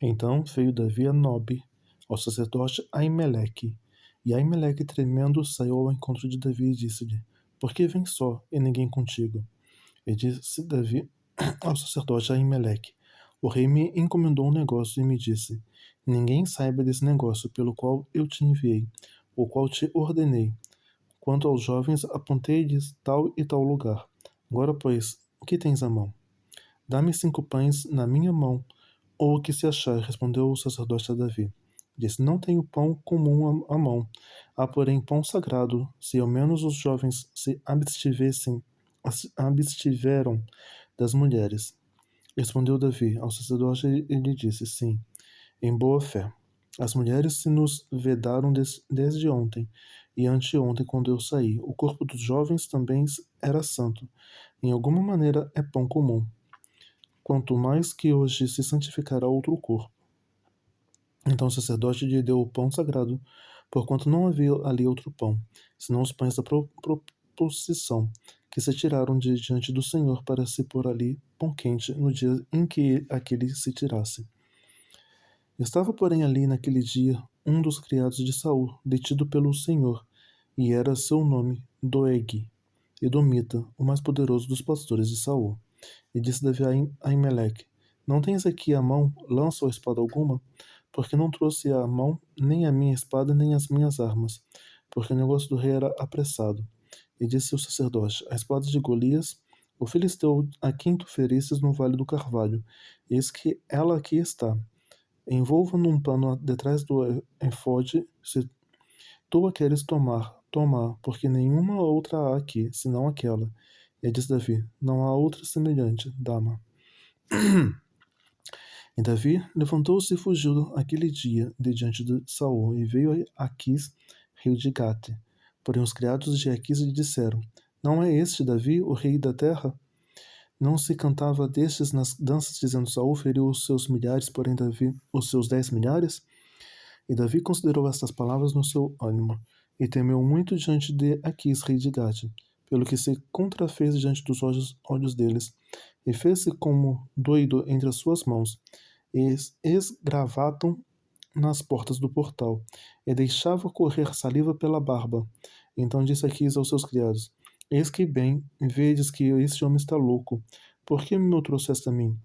Então veio Davi a Nobe, ao sacerdote Aimeleque. E Aimeleque, tremendo, saiu ao encontro de Davi e disse-lhe: Por que vens só, e ninguém contigo? E disse Davi ao sacerdote Aimeleque: O rei me encomendou um negócio e me disse: Ninguém saiba desse negócio pelo qual eu te enviei, o qual te ordenei. Quanto aos jovens, apontei-lhes tal e tal lugar. Agora, pois, o que tens à mão? Dá-me 5 pães na minha mão, ou o que se achar, respondeu o sacerdote a Davi. Disse: Não tenho pão comum à mão, há porém pão sagrado, se ao menos os jovens se abstiveram das mulheres. Respondeu Davi ao sacerdote e lhe disse: Sim, em boa fé. As mulheres se nos vedaram desde ontem e anteontem, quando eu saí. O corpo dos jovens também era santo. Em alguma maneira é pão comum. Quanto mais que hoje se santificará outro corpo. Então o sacerdote lhe deu o pão sagrado, porquanto não havia ali outro pão, senão os pães da proposição, que se tiraram de diante do Senhor para se pôr ali pão quente no dia em que aquele se tirasse. Estava, porém, ali naquele dia um dos criados de Saul, detido pelo Senhor, e era seu nome Doeg, Edomita, o mais poderoso dos pastores de Saul. E disse Davi a Aimeleque: Não tens aqui à mão lança ou espada alguma? Porque não trouxe à mão nem a minha espada nem as minhas armas, porque o negócio do rei era apressado. E disse o sacerdote: A espada de Golias, o filisteu a quem tu feristes no vale do Carvalho, eis que ela aqui está. Envolva num pano detrás do efode, se tu a queres tomar, toma, porque nenhuma outra há aqui, senão aquela. E disse Davi: Não há outra semelhante, dama. E Davi levantou-se e fugiu aquele dia de diante de Saul, e veio a Aquis, rei de Gate. Porém os criados de Aquis lhe disseram: Não é este Davi, o rei da terra? Não se cantava destes nas danças, dizendo: Saul feriu os seus milhares, porém Davi os seus 10 milhares? E Davi considerou estas palavras no seu ânimo, e temeu muito diante de Aquis, rei de Gade, pelo que se contrafez diante dos olhos deles, e fez-se como doido entre as suas mãos, e esgravatam nas portas do portal, e deixava correr saliva pela barba. Então disse Aquis aos seus criados: Eis que bem, vedes que este homem está louco. Por que me o trouxeste a mim?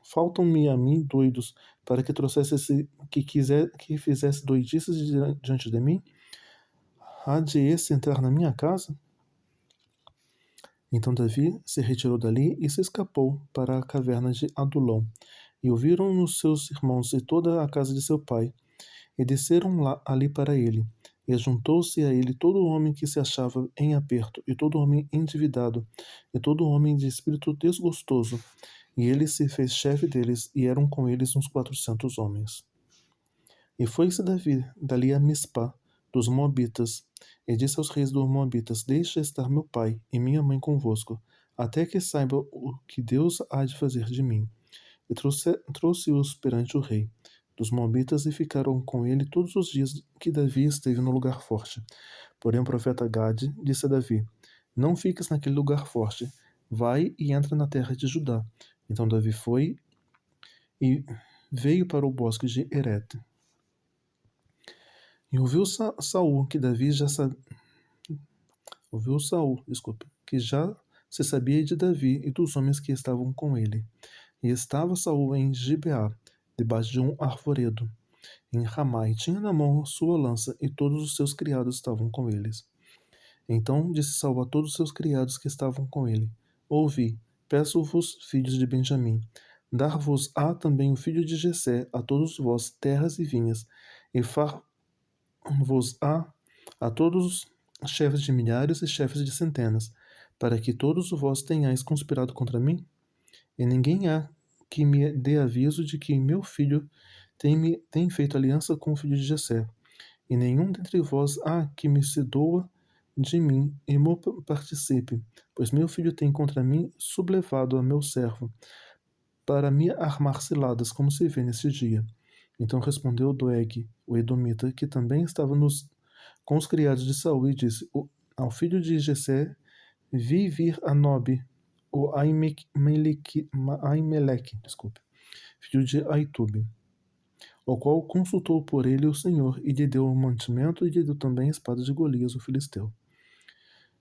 Faltam-me a mim doidos, para que trouxesse esse que fizesse doidices diante de mim? Há de esse entrar na minha casa? Então Davi se retirou dali e se escapou para a caverna de Adulão. E ouviram-no seus irmãos e toda a casa de seu pai, e desceram ali para ele. E juntou-se a ele todo homem que se achava em aperto, e todo homem endividado, e todo homem de espírito desgostoso. E ele se fez chefe deles, e eram com eles uns 400 homens. E foi-se Davi dali a Mispá, dos Moabitas, e disse aos reis dos Moabitas: Deixa estar meu pai e minha mãe convosco, até que saiba o que Deus há de fazer de mim. E trouxe-os perante o rei dos Moabitas, e ficaram com ele todos os dias que Davi esteve no lugar forte. Porém o profeta Gade disse a Davi: Não fiques naquele lugar forte, vai e entra na terra de Judá. Então Davi foi e veio para o bosque de Herete. E Saul que Davi já ouviu Saul, desculpe, que já se sabia de Davi e dos homens que estavam com ele. E estava Saul em Gibeá, debaixo de um arvoredo, em Ramá, e tinha na mão sua lança, e todos os seus criados estavam com eles. Então disse Saul a todos os seus criados que estavam com ele: Ouvi, peço-vos, filhos de Benjamim, dar-vos-á também o filho de Jessé, a todos vós terras e vinhas, e far-vos-á a todos chefes de milhares e chefes de centenas, para que todos vós tenhais conspirado contra mim? E ninguém há que me dê aviso de que meu filho tem feito aliança com o filho de Jessé, e nenhum dentre vós há que me se doa de mim e me participe, pois meu filho tem contra mim sublevado a meu servo, para me armar ciladas, como se vê neste dia. Então respondeu Doeg, o Edomita, que também estava com os criados de Saul, e disse ao filho de Jessé: Vi vir a Nobe, o Aimeleque, desculpe. filho de Aitube, o qual consultou por ele o Senhor, e lhe deu o mantimento, e lhe deu também a espada de Golias, o filisteu.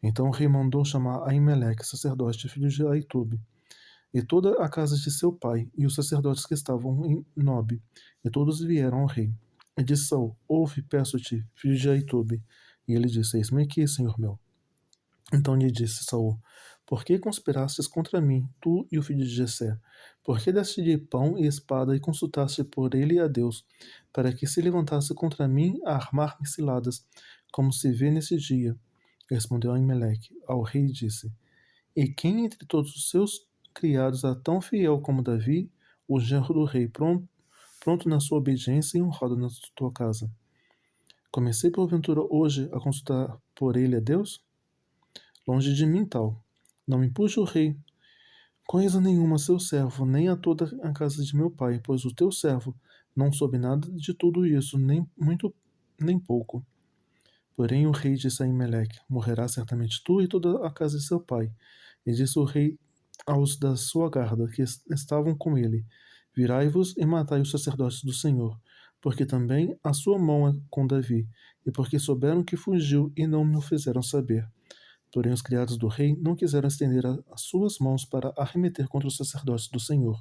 Então o rei mandou chamar Aimeleque, sacerdote, filho de Aitube, e toda a casa de seu pai, e os sacerdotes que estavam em Nobe, e todos vieram ao rei. E disse Saul: Ouve, peço-te, filho de Aitube. E ele disse: Eis-me aqui, senhor meu. Então lhe disse Saul: Por que conspirastes contra mim, tu e o filho de Jessé? Por que deste-lhe pão e espada e consultaste por ele a Deus, para que se levantasse contra mim a armar-me ciladas, como se vê nesse dia? Respondeu Aimeleque ao rei e disse: E quem entre todos os seus criados é tão fiel como Davi, o genro do rei, pronto na sua obediência e honrado na tua casa? Comecei porventura hoje a consultar por ele a Deus? Longe de mim tal. Não impute o rei coisa nenhuma a seu servo, nem a toda a casa de meu pai, pois o teu servo não soube nada de tudo isso, nem muito, nem pouco. Porém o rei disse a Aimeleque: Morrerá certamente tu e toda a casa de seu pai. E disse o rei aos da sua guarda, que estavam com ele: Virai-vos e matai os sacerdotes do Senhor, porque também a sua mão é com Davi, e porque souberam que fugiu e não me o fizeram saber. Porém os criados do rei não quiseram estender as suas mãos para arremeter contra os sacerdotes do Senhor.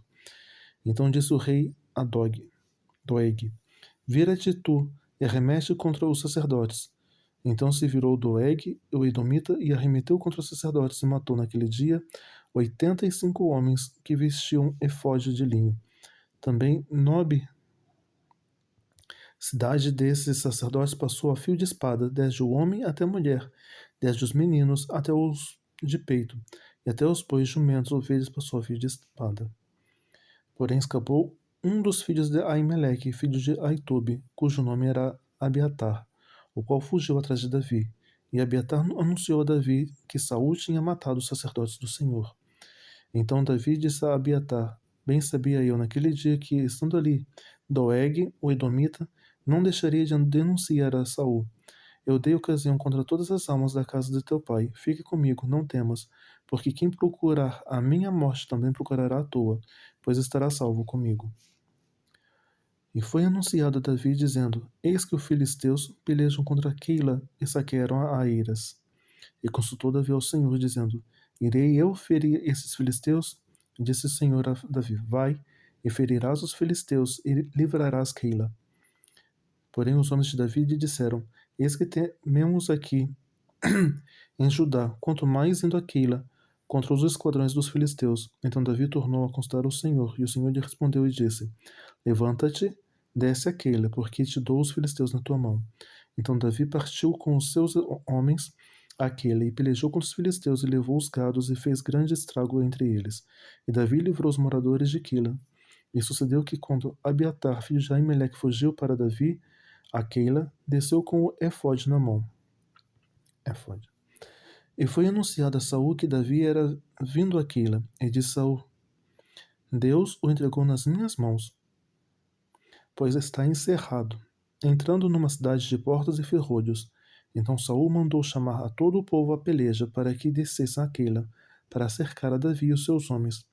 Então disse o rei a Doeg: Vira-te tu e arremete contra os sacerdotes. Então se virou Doeg, o edomita, e arremeteu contra os sacerdotes e matou naquele dia 85 homens que vestiam efode de linho. Também Nobe, cidade desses sacerdotes, passou a fio de espada, desde o homem até a mulher, desde os meninos até os de peito, e até os bois, jumentos, ovelhas passou a fio de espada. Porém escapou um dos filhos de Aimeleque, filho de Aitube, cujo nome era Abiatar, o qual fugiu atrás de Davi. E Abiatar anunciou a Davi que Saul tinha matado os sacerdotes do Senhor. Então Davi disse a Abiatar: Bem sabia eu naquele dia que, estando ali, Doeg, o edomita, não deixaria de denunciar a Saul. Eu dei ocasião contra todas as almas da casa de teu pai. Fique comigo, não temas, porque quem procurar a minha morte também procurará a tua, pois estará salvo comigo. E foi anunciado a Davi, dizendo: Eis que os filisteus pelejam contra Keila e saquearam a Airas. E consultou Davi ao Senhor, dizendo: Irei eu ferir esses filisteus? Disse o Senhor a Davi: Vai, e ferirás os filisteus, e livrarás Keila. Porém os homens de Davi lhe disseram: Eis que tememos aqui em Judá, quanto mais indo a Keila, contra os esquadrões dos filisteus. Então Davi tornou a consultar o Senhor, e o Senhor lhe respondeu e disse: Levanta-te, desce a Keila, porque te dou os filisteus na tua mão. Então Davi partiu com os seus homens a Keila, e pelejou contra os filisteus, e levou os gados, e fez grande estrago entre eles. E Davi livrou os moradores de Keila. E sucedeu que, quando Abiatar, filho de Aimeleque, fugiu para Davi, a Keila, desceu com o éfode na mão. Éfode. E foi anunciado a Saul que Davi era vindo a Keila. E disse Saul: Deus o entregou nas minhas mãos, pois está encerrado, entrando numa cidade de portas e ferrolhos. Então Saul mandou chamar a todo o povo à peleja para que descessem a Keila, para cercar a Davi e os seus homens.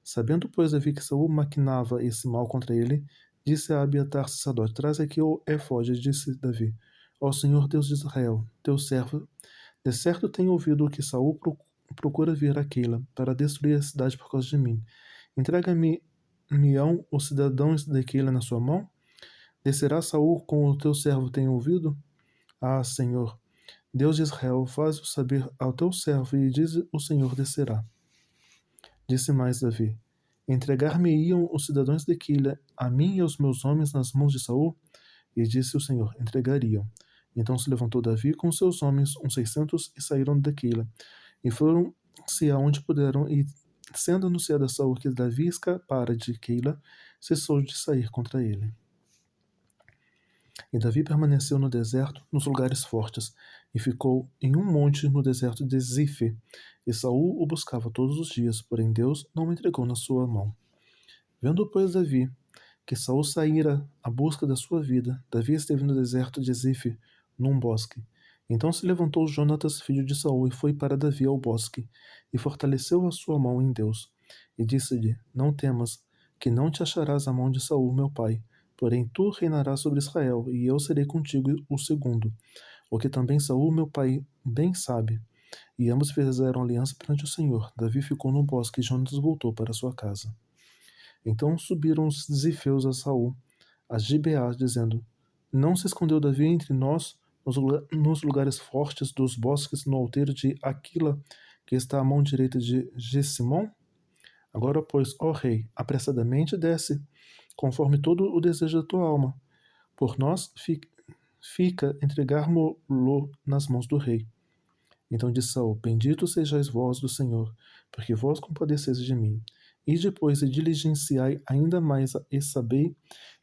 Sabendo, pois, Davi que Saul maquinava esse mal contra ele, disse a Abiatar, sacerdote: Traz aqui o éfode. Disse Davi: Ó Senhor Deus de Israel, teu servo, de certo tenho ouvido que Saul procura vir a Keila para destruir a cidade por causa de mim. Entrega-me-ão os cidadãos de Keila na sua mão? Descerá Saul como o teu servo tem ouvido? Ah, Senhor, Deus de Israel, faz-o saber ao teu servo, e diz: O Senhor descerá. Disse mais Davi: Entregar-me-iam os cidadãos de Keila a mim e aos meus homens nas mãos de Saul? E disse o Senhor: Entregariam. Então se levantou Davi com seus homens, uns 600, e saíram de Keila, e foram-se aonde puderam, e sendo anunciado a Saul que Davi escapara de Keila, cessou de sair contra ele. E Davi permaneceu no deserto, nos lugares fortes, e ficou em um monte no deserto de Zife. E Saul o buscava todos os dias, porém Deus não o entregou na sua mão. Vendo, pois, Davi que Saul saíra à busca da sua vida, Davi esteve no deserto de Zife, num bosque. Então se levantou Jonatas, filho de Saul, e foi para Davi ao bosque, e fortaleceu a sua mão em Deus. E disse-lhe: Não temas, que não te acharás a mão de Saul, meu pai, porém tu reinarás sobre Israel, e eu serei contigo o segundo, o que também Saul, meu pai, bem sabe. E ambos fizeram aliança perante o Senhor. Davi ficou no bosque e Jonatas voltou para sua casa. Então subiram os zifeus a Saul, a Gibeá, dizendo: Não se escondeu Davi entre nós nos lugares fortes dos bosques no outeiro de Aquila, que está à mão direita de Gessimon? Agora, pois, ó rei, apressadamente desce, conforme todo o desejo da tua alma. Por nós fica entregarmo-lo nas mãos do rei. Então disse Saul: Bendito sejais vós do Senhor, porque vós compadeceis de mim. E depois diligenciai ainda mais e sabei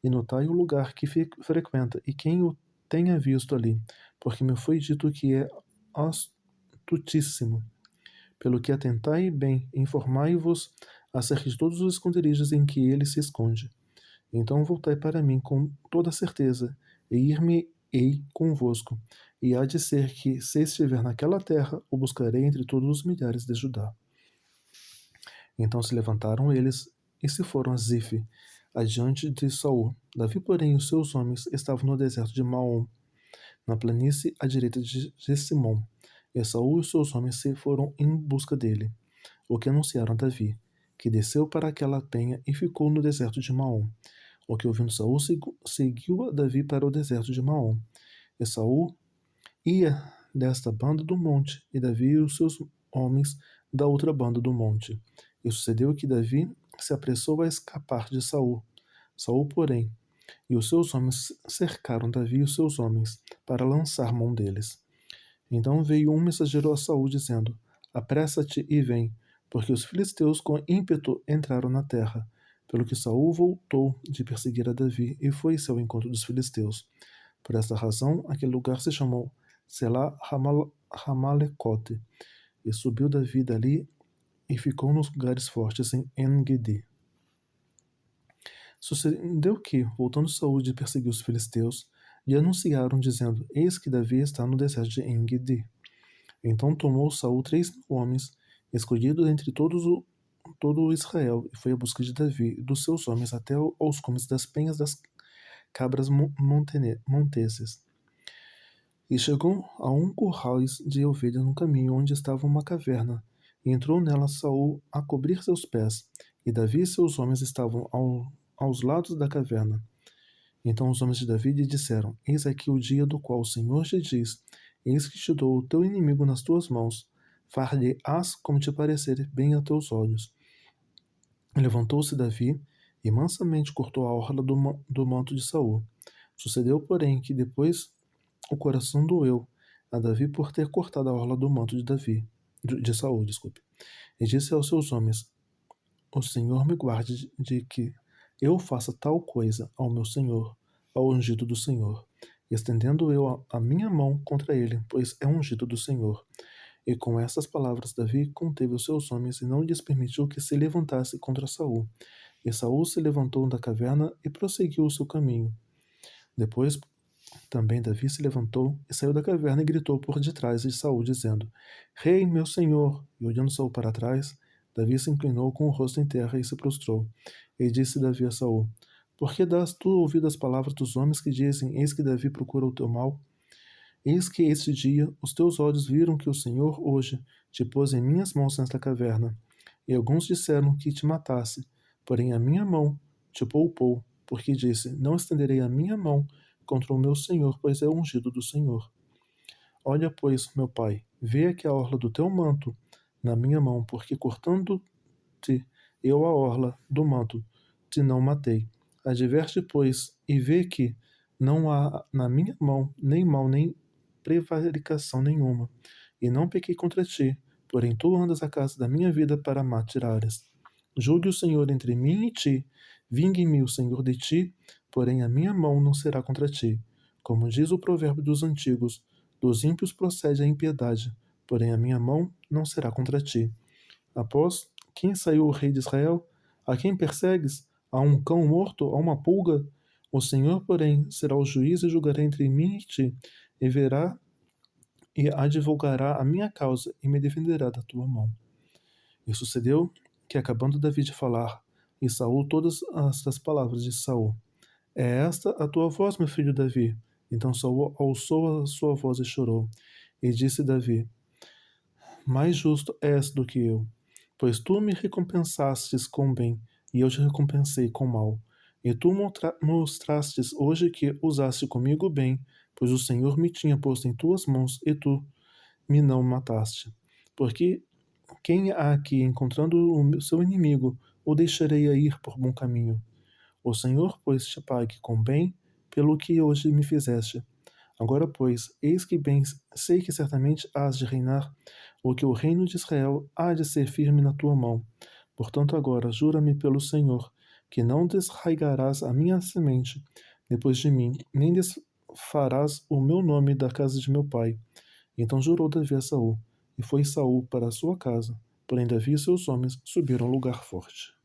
e notai o lugar que frequenta e quem o tenha visto ali, porque me foi dito que é astutíssimo. Pelo que atentai bem, informai-vos acerca de todos os esconderijos em que ele se esconde. Então voltai para mim com toda certeza, e ir-me-ei convosco. E há de ser que, se estiver naquela terra, o buscarei entre todos os milhares de Judá. Então se levantaram eles e se foram a Zife, adiante de Saul. Davi, porém, e os seus homens estavam no deserto de Maom, na planície à direita de Gessimon. E Saul e os seus homens se foram em busca dele, o que anunciaram a Davi, que desceu para aquela penha e ficou no deserto de Maom. O que ouvindo Saul seguiu a Davi para o deserto de Maom. E Saul ia desta banda do monte, e Davi e os seus homens da outra banda do monte. E sucedeu que Davi se apressou a escapar de Saul. Saul, porém, e os seus homens cercaram Davi e os seus homens, para lançar mão deles. Então veio um mensageiro a Saul, dizendo: Apressa-te e vem, porque os filisteus com ímpeto entraram na terra. Pelo que Saul voltou de perseguir a Davi e foi-se ao encontro dos filisteus. Por esta razão, aquele lugar se chamou Selá Ramalecote. E subiu Davi dali e ficou nos lugares fortes em En-Gedi. Sucedeu que, voltando Saul de perseguir os filisteus, lhe anunciaram, dizendo: Eis que Davi está no deserto de En-Gedi. Então tomou Saul 3.000 homens, escolhidos entre todo Israel, e foi à busca de Davi e dos seus homens até aos cumes das penhas das cabras monteses. E chegou a um currais de ovelhas no caminho, onde estava uma caverna, e entrou nela Saul a cobrir seus pés, e Davi e seus homens estavam aos lados da caverna. Então os homens de Davi lhe disseram: Eis aqui o dia do qual o Senhor te diz: Eis que te dou o teu inimigo nas tuas mãos, far-lhe-ás como te parecer bem a teus olhos. Levantou-se Davi e mansamente cortou a orla do manto de Saul. Sucedeu, porém, que depois o coração doeu a Davi por ter cortado a orla do manto de Saul, desculpe. E disse aos seus homens: O Senhor me guarde de que eu faça tal coisa ao meu senhor, ao ungido do Senhor, estendendo eu a minha mão contra ele, pois é ungido do Senhor. E com estas palavras Davi conteve os seus homens e não lhes permitiu que se levantasse contra Saul. E Saul se levantou da caverna e prosseguiu o seu caminho. Depois também Davi se levantou e saiu da caverna e gritou por detrás de Saul, dizendo: Rei, meu senhor! E olhando Saul para trás, Davi se inclinou com o rosto em terra e se prostrou. E disse Davi a Saul: Por que dás tu ouvido às palavras dos homens que dizem: Eis que Davi procura o teu mal? Eis que este dia os teus olhos viram que o Senhor hoje te pôs em minhas mãos nesta caverna. E alguns disseram que te matasse, porém a minha mão te poupou, porque disse: Não estenderei a minha mão contra o meu Senhor, pois é ungido do Senhor. Olha, pois, meu pai, vê aqui a orla do teu manto na minha mão, porque cortando-te eu a orla do manto, te não matei. Adverte, pois, e vê que não há na minha mão nem mal nem prevaricação nenhuma, e não pequei contra ti, porém tu andas à casa da minha vida para me tirares. Julgue o Senhor entre mim e ti, vingue-me o Senhor de ti, porém a minha mão não será contra ti. Como diz o provérbio dos antigos, dos ímpios procede a impiedade, porém a minha mão não será contra ti. Após quem saiu o rei de Israel? A quem persegues? A um cão morto? A uma pulga? O Senhor, porém, será o juiz e julgará entre mim e ti, e verá e advogará a minha causa e me defenderá da tua mão. E sucedeu que, acabando Davi de falar, E Saul todas estas palavras de Saul. É esta a tua voz, meu filho Davi? Então Saul alçou a sua voz e chorou. E disse Davi: Mais justo és do que eu, pois tu me recompensastes com bem, e eu te recompensei com mal. E tu mostrastes hoje que usaste comigo bem, pois o Senhor me tinha posto em tuas mãos, e tu me não mataste. Porque quem há aqui, encontrando o seu inimigo, o deixarei ir por bom caminho? O Senhor, pois, te pague com bem pelo que hoje me fizeste. Agora, pois, eis que bem sei que certamente hás de reinar, ou que o reino de Israel há de ser firme na tua mão. Portanto, agora, jura-me pelo Senhor, que não desraigarás a minha semente depois de mim, nem desfarás o meu nome da casa de meu pai. Então jurou Davi a Saul, e foi Saul para a sua casa. Porém Davi e seus homens subiram ao lugar forte.